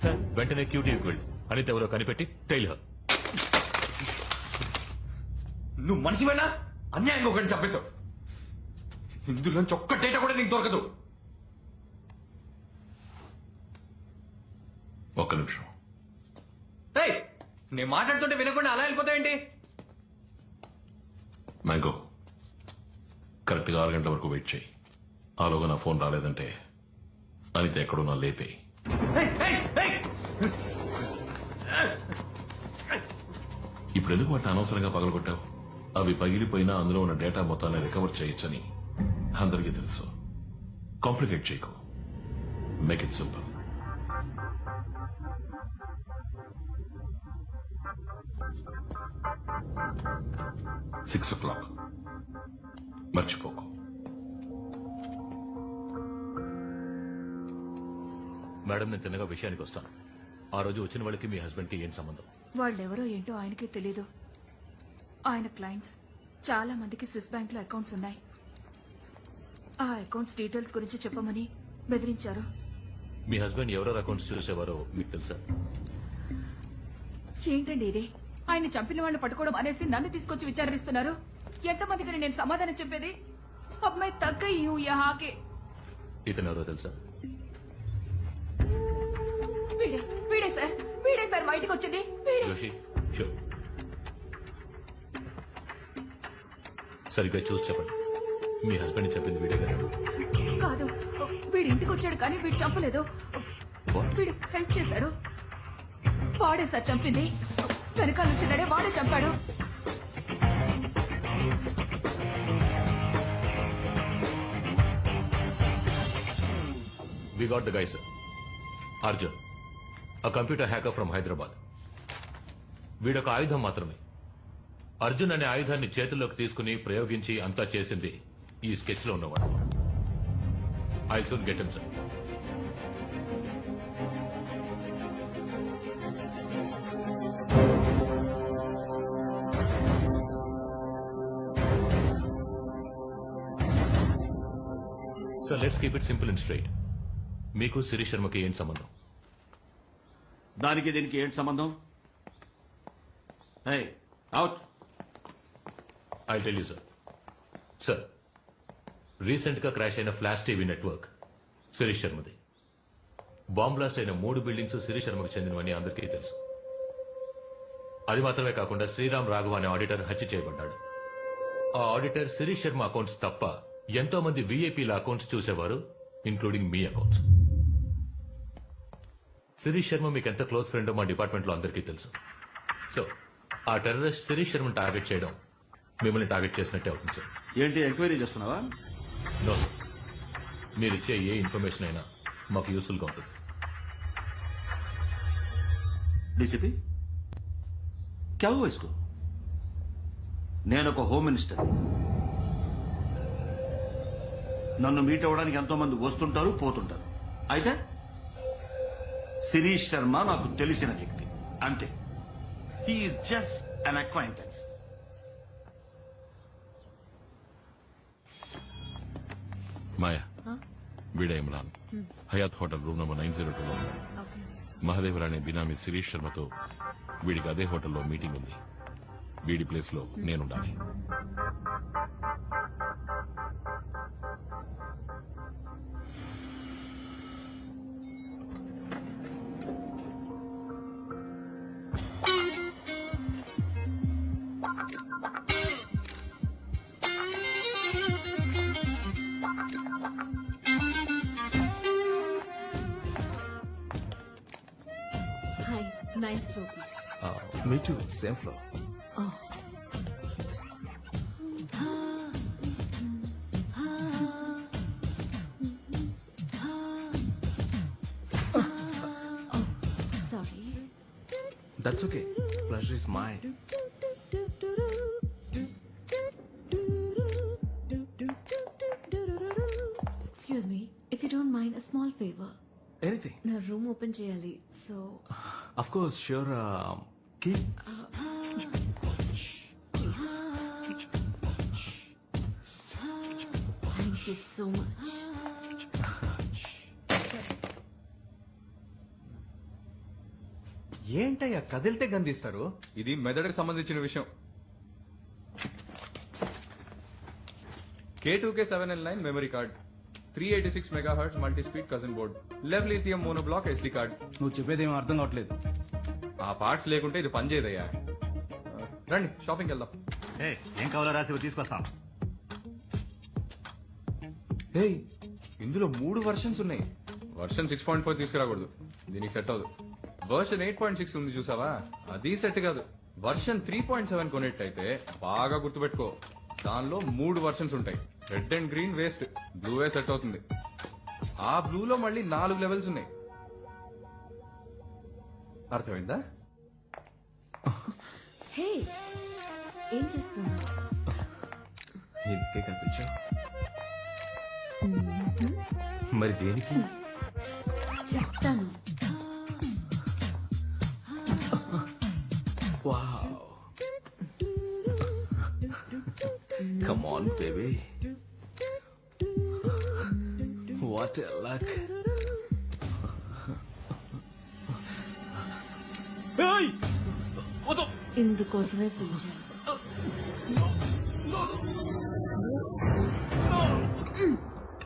Sir వెంటనే క్యూటీకి వెళ్ళు. అనిత ఎవరో కనిపెట్టి టైల్. నువ్వు మనిషివైనా అన్యాయంగా ఒకరిని చంపేశావు. ఇందులోంచి ఒక్క డేటా కూడా నీకు దొరకదు. ఒక్క నిమిషం. ఏయ్, నేను మాట్లాడుతుంటే వినకుండా అలా వెళ్ళిపోతావేంటి? మ్యాంగో, కరెక్ట్గా 6 గంటల వరకు వెయిట్ చేయి. ఆలోగా నా ఫోన్ రాలేదంటే అనిత ఎక్కడున్నా లేపేయి. ఏయ్, ఏయ్, ఏయ్! ఇప్పుడు ఎందుకు వాటిని అనవసరంగా పగలగొట్టావు? అవి పగిలిపోయినా అందులో ఉన్న డేటా మొత్తాన్ని రికవర్ చేయొచ్చని అందరికీ తెలుసు. కాంప్లికేట్ చేయకు. Make it simple. సిక్స్ ఓ క్లాక్ మర్చిపోకు. మేడం, నేను తిన్నగా విషయానికి వస్తాను. ఆ రోజు వచ్చిన వాళ్ళకి మీ హస్బెండ్ కి ఏం సంబంధం? వాళ్ళెవరో ఏంటో ఆయనకే తెలీదు. ఆయన క్లయింట్స్ చాలా మందికి స్విస్ బ్యాంక్ లో అకౌంట్స్ ఉన్నాయి. ఆ అకౌంట్స్ డీటెయిల్స్ గురించి చెప్పమని బెదిరించారు. మీ హస్బెండ్ ఎవరెవరు అకౌంట్స్ చూసేవారో మీకు తెలుసా? ఏంటండి ఇది? ఆయన చంపిన వాళ్ళని పట్టుకోవడం అనేసి నన్ను తీసుకొచ్చి విచారిస్తున్నారు. ఎంతమందికి నేను సమాధానం చెప్పేది? అమ్మాయి తగ్గ హాకే. ఇతను ఎవరో తెలుసా? వీడే వీడే సార్, వీడే సార్ బయటకు వచ్చింది. వీడే. జోషి, షో సరిగ్గా చూసి చెప్పండి. మీ హస్బెండ్ చెప్పింది వీడే కదా? కాదు, వీడి ఇంటికి వచ్చాడు కానీ వీడు చంపలేదు. What? వీడు హెల్ప్ చేశాడు. వాడే సార్ చంపింది. వెనకాల వచ్చినాడే వాడే చంపాడు. We got the guy, sir. Arjun, a computer hacker from Hyderabad. వీడొక ఆయుధం మాత్రమే. అర్జున్ అనే ఆయుధాన్ని చేతుల్లోకి తీసుకుని ప్రయోగించి అంతా చేసింది ఈ స్కెచ్ లో ఉన్నవాడు. I soon get him, sir. So let's keep it simple and straight. మీకు శిరీష్ శర్మకి ఏం సంబంధం? దానికి దీనికి ఏంటి సంబంధం? Out. I tell you, sir. Sir, recent గా క్రాష్ అయిన ఫ్లాష్ టీవీ నెట్వర్క్ శిరీష్ శర్మది. బాంబ్ బ్లాస్ట్ అయిన 3 బిల్డింగ్స్ శిరీష్ శర్మకు చెందినవని అందరికీ తెలుసు. అది మాత్రమే కాకుండా శ్రీరామ్ రాఘవ అనే ఆడిటర్ హత్య చేయబడ్డాడు. ఆ ఆడిటర్ శిరీష్ శర్మ అకౌంట్స్ తప్ప ఎంతో మంది వీఐపీల అకౌంట్స్ చూసేవారు, ఇంక్లూడింగ్ మీ అకౌంట్స్. శిరీష్ శర్మ మీకు ఎంత క్లోజ్ ఫ్రెండో మా డిపార్ట్మెంట్ లో అందరికీ తెలుసు. సో ఆ టెర్రరిస్ట్ శిరీష్ శర్మను టార్గెట్ చేయడం మిమ్మల్ని టార్గెట్ చేసినట్టే అవుతుంది, సార్. ఏంటి ఎంక్వైరీ చేస్తున్నావా? No sir. మీరిచ్చే ఏ ఇన్ఫర్మేషన్ అయినా మాకు యూస్ఫుల్ గా ఉంటుంది. డీసీపీ క్యా హువా ఇస్కో? నేను ఒక హోమ్ మినిస్టర్. నన్ను మీట్ అవ్వడానికి ఎంతో మంది వస్తుంటారు, పోతుంటారు. అయితే శిరీష్ శర్మ నాకు తెలిసిన వ్యక్తి, అంతే. He's just an acquaintance. Maya, వీడే Imran. Hyatt hotel room number 902 లో ఉన్నాడు. మహాదేవర్ అనే బినామీ శిరీష్ శర్మతో వీడికి అదే హోటల్లో మీటింగ్ ఉంది. వీడి ప్లేస్ లో నేనుండాలి. Hi, 9th floor, please. Me too, same floor. Oh. Oh, sorry. That's okay. Pleasure is mine. Excuse me, if you don't mind, a small favor. Anything. నా రూమ్ ఓపెన్ చేయాలి, so Of course, sure. Key. Thank you so much. ఏంటయ్యా కదిలితే గందిస్తారు? ఇది మెదడుకు సంబంధించిన విషయం. K2K7L9 memory card, 386 megahertz multi speed cousin board, లెవ్ లిథియం మోనోబ్లాక్ SD కార్డ్. నువ్వు చెప్పేదేమో అర్థం కావట్లేదు. ఆ పార్ట్స్ లేకుంటే ఇది పనిచేయదయ్యా. రండి షాపింగ్కి వెళ్దాం. ఏం కావాలో రాసి తీసుకొస్తాం. ఏయ్, ఇందులో 3 వర్షన్స్ ఉన్నాయి. వర్షన్ 6.4 తీసుకురాకూడదు, దీనికి సెట్ అవ్వదు. వర్షన్ 8.6 ఉంది చూసావా, అది సెట్ కాదు. వర్షన్ 3.7 కొనేట్టయితే బాగా గుర్తుపెట్టుకో, దానిలో 3 వర్షన్స్ ఉంటాయి. రెడ్ అండ్ గ్రీన్ వేస్ట్, బ్లూవే సెట్ అవుతుంది. ఆ బ్లూలో మళ్ళీ 4 లెవెల్స్ ఉన్నాయి. అర్థమైందా? హే ఏం చేస్తున్నావు? ఎందుకే కనిపించా? మరి దేనికి? చెప్తాను. Come on, baby. What a luck. Hey! What the? ఇందుకోసమే పిలిచాను.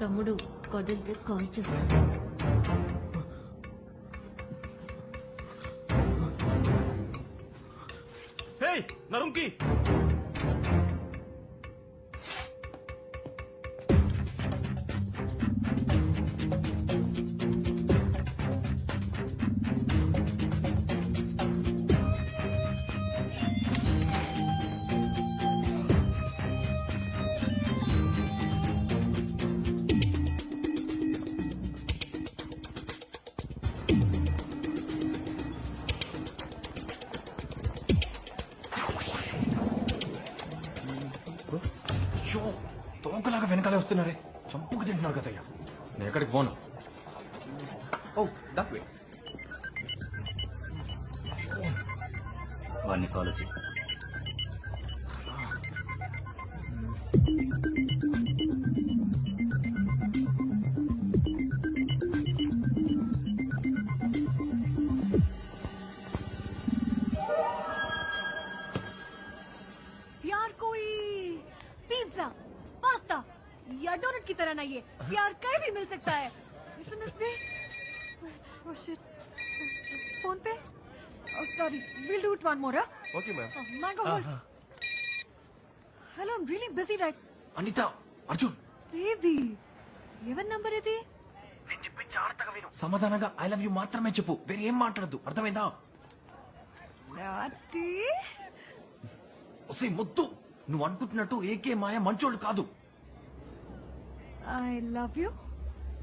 తమ్ముడు కదిలితే కాల్ చేస్తాను. Hey, Narumki! అయ్యో, తోకలాగా వెనకాలే వస్తున్నారే, చంపుకు తింటున్నారు కదయ్యా. నేను ఎక్కడికి పోను. ఓ దట్ వే. వాడిని కాల్ వచ్చి यार कोई पिज्जा पास्ता या डोनट की तरह नहीं है यार, कहीं भी मिल सकता है. SMS पे oh shit, फोन पे sorry, we'll do it one more. Okay ma'am. Mango hold. Hello, I'm really busy right. Anitha, Arjun, Baby, ఎవరి నంబర్ ఇది? నేను చెప్పి జాగ్రత్తగా విను. సమాధానంగా ఐ లవ్ యూ మాత్రమే చెప్పు, వేరే ఏం మాట్లాడద్దు, అర్థమైందా? నాటి ఒసే మొద్దు, నువ్వు అనుకుంటున్నట్టు ఏకే మాయ మంచోడు కాదు. I love you.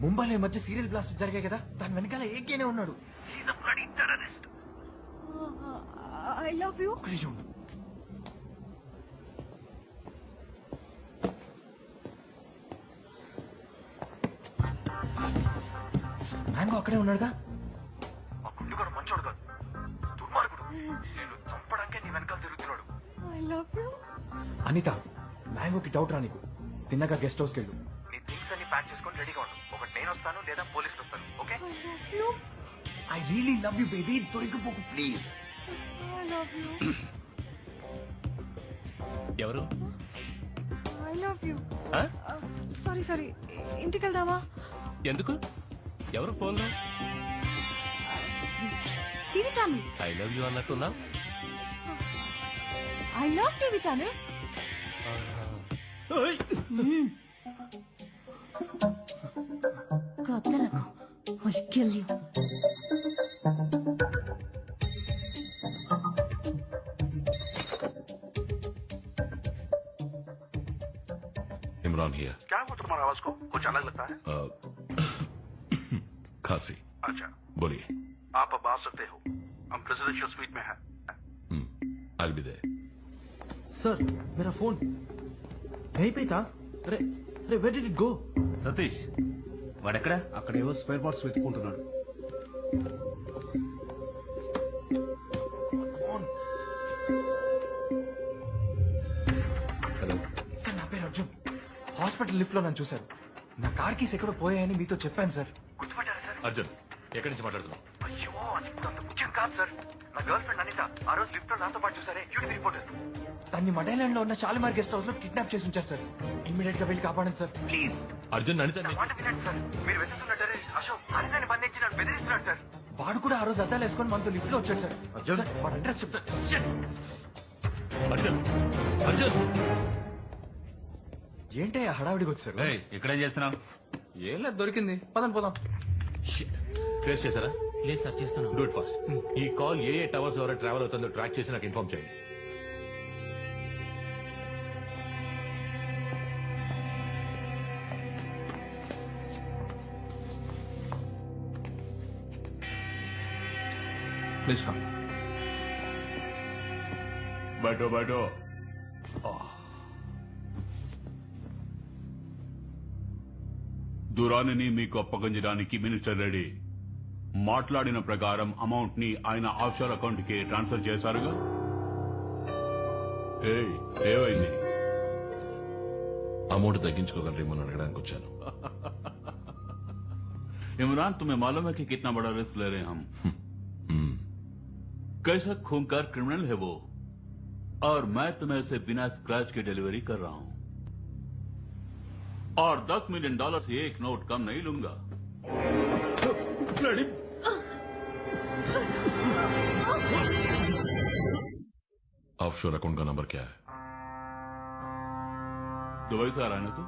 ముంబైలో ఈ మధ్య సీరియల్ బ్లాస్ట్ జరిగాయి కదా, దాని వెనకాల ఏకేనే ఉన్నాడు. I love you. ఒక నిమిషం ఉండు. మ్యాంగో అక్కడే ఉన్నాడుగా. ఆ గుండుగాడు మంచోడు కాదు, దుర్మార్గుడు. నేను చంపడానికే నీ వెనకాల తిరుగుతున్నాడు. I love you. అనిత, మ్యాంగోకి డౌట్ రా నీకు. తిన్నగా గెస్ట్ హౌస్కి వెళ్ళు. నీ థింగ్స్ అన్ని ప్యాక్ చేసుకొని రెడీగా ఉండు. ఒకటి నేను వస్తాను, లేదా పోలీసులు వస్తాను. Okay? I love you. I really love you baby, దొరికిపోకు ప్లీజ్. I love you. ఎవరు? I love you. ఆ? సారీ సారీ, ఇంటికి వెళ్దామా? ఎందుకు? ఎవరు ఫోన్లో? TV channel. I love you అన్నట్టున్నా. I love TV channel. కదలకు, I'll kill you. Imran here. क्या हुआ तुम्हारा आवाज को कुछ अलग लगता है? खांसी. अच्छा, बोलिए. आप अब आ सकते हो, हम प्रेसिडेंशियल स्वीट में हैं. I'll be there. సార్, మేరా ఫోన్ नहीं पे था. अरे अरे where did it go? Satish వాడెక్కడ? అక్కడేవో స్పేర్ పార్ట్స్ వెతుక్కుంటున్నాడు. హలో సార్, నా పేరు అర్జున్. హాస్పిటల్ లిఫ్ట్ లో నన్ను చూశారు. నా కార్ కీస్ ఎక్కడో పోయాయని మీతో చెప్పాను సార్. అర్జున్, ఎక్కడి నుంచి మాట్లాడుతున్నావు? అయ్యో, అది ఇప్పుడు అంత ముఖ్యం కాదు. కాదు సార్, నా గర్ల్ ఫ్రెండ్ అనిత ఆ రోజు లిఫ్ట్ లో నాతో పాటు చూసారే క్యూటీ రిపోర్టర్. దాన్ని మడైలాండ్ లో ఉన్న షాలిమార్ గెస్ట్ హౌస్ లో కిడ్నాప్ చేసి ఉంచారు సార్. ఇమ్మీడియట్ గా వెళ్ళి కాపాడండి సార్. ప్లీజ్ అర్జున్ అనిత నా మాట వినండి సార్. మీరు వెతుకుతున్న టెర్రరిస్ట్ అశోక్ అనితని బంధించి నన్ను బెదిరిస్తున్నాడు సార్. వాడు కూడా ఆ రోజు అద్దాలు వేసుకొని మనతో లిఫ్ట్ లో వచ్చాడు సార్. సార్, వాడు అడ్రస్ చెప్తా. అర్జున్ అర్జున్ ఏంటి హడావిడికి వచ్చారు? ఇక్కడేం చేస్తున్నావు? ఏం లేదు, దొరికింది. పదండి పోదాం. ట్రేస్ చేశారా? లేదు సార్, చేస్తాను. Do it fast. ఈ కాల్ ఏ టవర్స్ ద్వారా ట్రావెల్ అవుతుందో ట్రాక్ చేసి నాకు ఇన్ఫార్మ్ చేయండి. Please come. बैठो बैठो. దురానిని మీకు అప్పగించడానికి మినిస్టర్ రెడీ. మాట్లాడిన ప్రకారం అమౌంట్ ని ఆయన ఆఫ్షోర్ అకౌంట్ కి ట్రాన్స్ఫర్ చేశారుగా. ఏమైంది? అమౌంట్ తగ్గించుకోగలరేమో అని అడగడానికి వచ్చాను. इमरान, तुम्हें मालूम है कि कितना बड़ा रिस्क ले रहे हैं हम? कैसा खूंखार क्रिमिनल है वो, और मैं तुम्हें इसे बिना स्क्रैच के डिलीवरी कर रहा हूं, और $10 मिलियन से एक नोट कम नहीं लूंगा. ऑफशोर अकाउंट का नंबर क्या है? दुबई से आ रहा है ना तू?